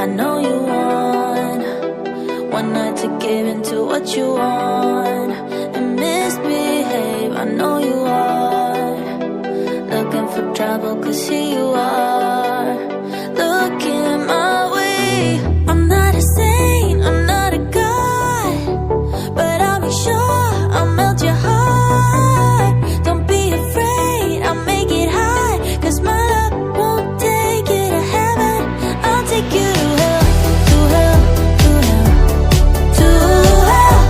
I know you want one night to give into what you want and misbehave. I know you are looking for trouble, 'cause here you are looking my way. I'm not a saint, I'm not a god, but I'll be sure I'll melt your heart. Don't be afraid, I'll make it high, 'cause my love won't take you to heaven. I'll take you to hell, to hell, to hell, to hell,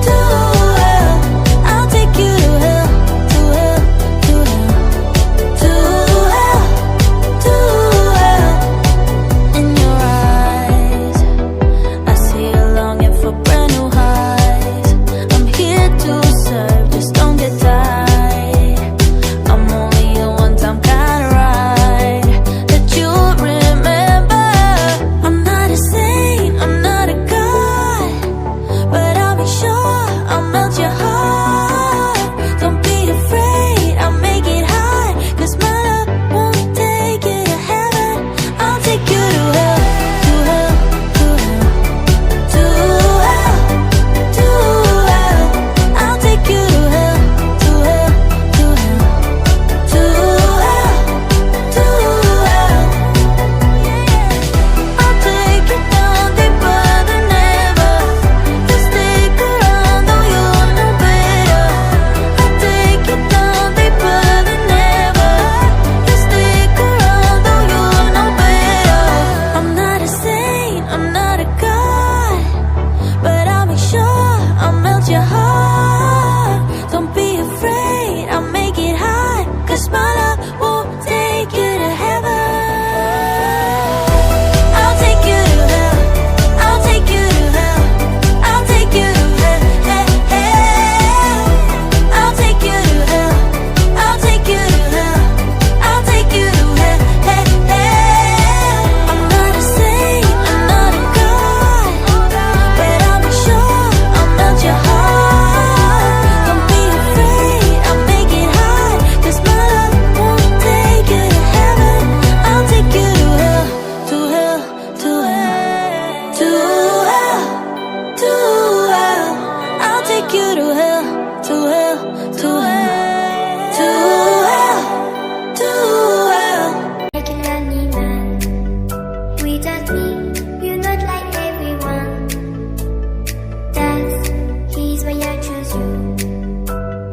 to hell. I'll take you to hell, to hell, to hell, to hell, to hell. In your eyes, I see you longing for brand new highs. I'm here to serve, just don't get tired. I'm only a one-time kind of ride that you'll remember. I'm not a saint, I'm not a god, but I'll be sure I'll melt your heart. Don't be afraid, I'll make it high, 'cause my love won't take you to heaven. I'll take you to hell, to hell, to hell, to hell, to hell. I'll take you to hell, to hell, to hell, to hell, to hell. I'll take you down deeper than ever. You stick around though you know better. I'll take you down deeper than ever. You stick around though you know better. I'm not a saint, I'm not a god, but I'll make sure I'll melt your heart. Don't be afraid, I'll make it high, 'cause my love won't take you to heaven. I'll take you to hell, I'll take you to hell, I'll take you to hell, hell. I'll take you to hell, I'll take you to hell, I'll take you to hell, hell. I'm not a saint, I'm not a god, but I'll be sure I'll melt your heart. Don't be afraid, I'll make it high, 'cause my love won't take you to heaven. I'll take you to hell, to hell, to hell, to hell, to hell. I'll take you to hell, to hell, to hell, to hell, to hell. Like an animal, without me, you're not like everyone. That is why I choose you.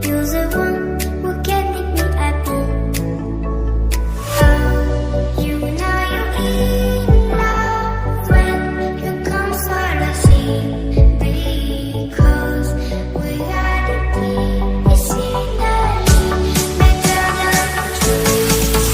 You're the one who can make me happy. Oh, you know you're in love when you come for the sea, because we are the peace in the better than trees.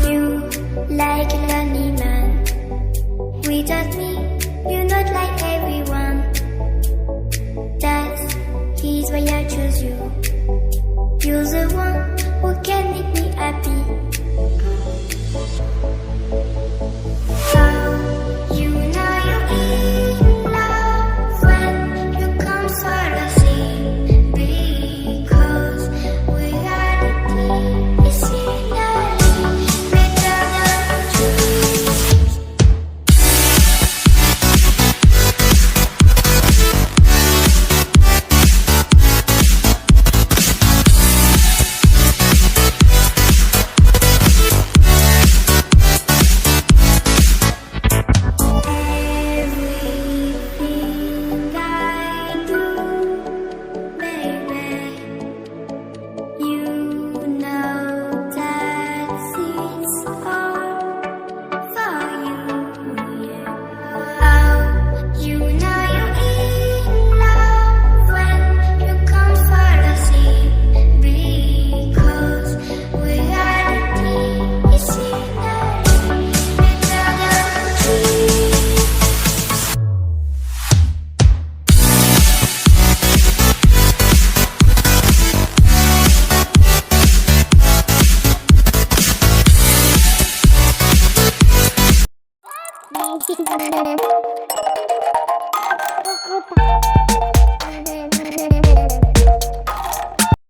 You like a lonely man. Without me, you're not like everyone. That is why I choose you. You're the one who can make me happy. Oh, you know you're in love when you come for the sea, because we are the peace in the better than trees. Bye.